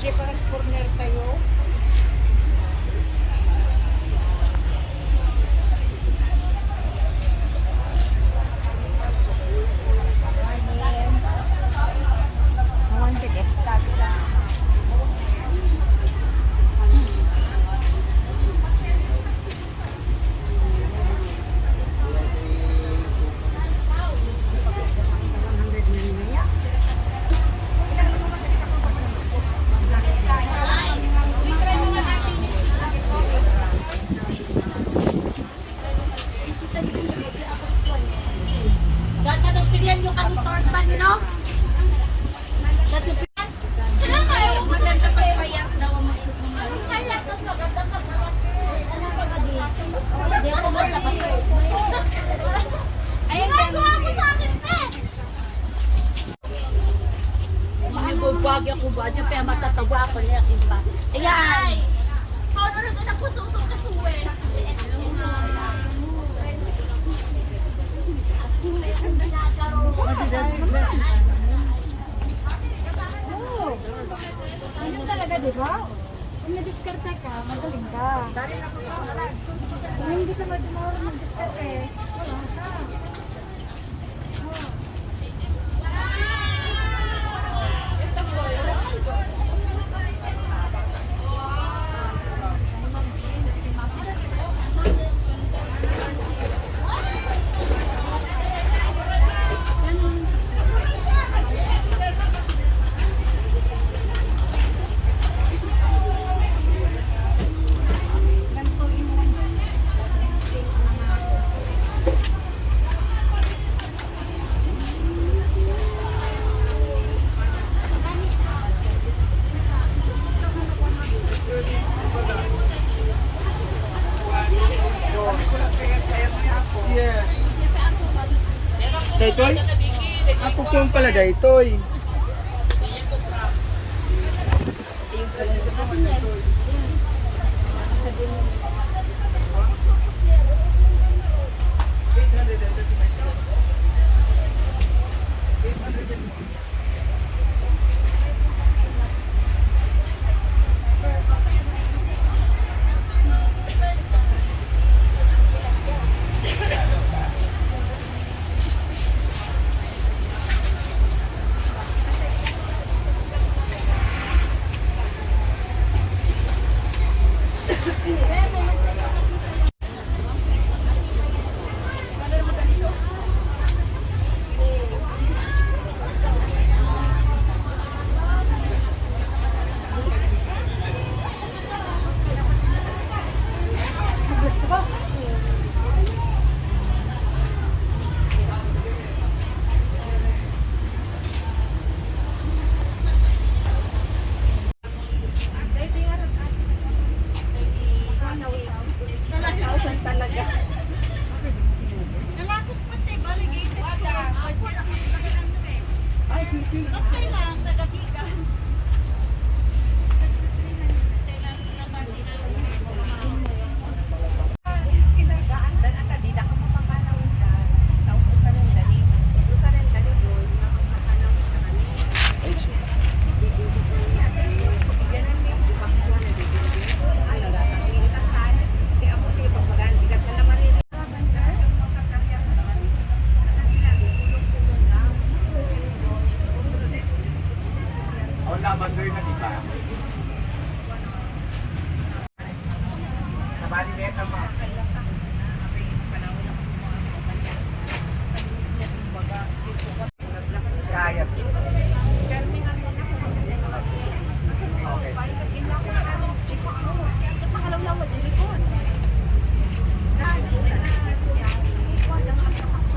Di parang corner tayo. Wanted estag. Diyan sa Australian yung kami short pa, you know? That's a big... Kaya nga, yung maganda pagpayak daw ang magsuot ng mga. Kaya nga, maganda pagpayak. Ano ka ba di? Hindi ako masapat. Ayun, gagawa mo sa akin, eh! Nagubag ako ba? Diyan pa matatawa ako niya, simpa. Ayan! Ano na doon ako suotong kasuwe? Ganyan talaga, di ba? Kung nadiskarte ka, magaling ka. Kung hindi ka marunong magdiskarte, wala ka. Yes. Daytoy? Ako po pala daytoy. Talaga. Nalakot pati, baligated ko. Patay lang, taga-bigan. O lavender na di ba? Sa bali din ang mga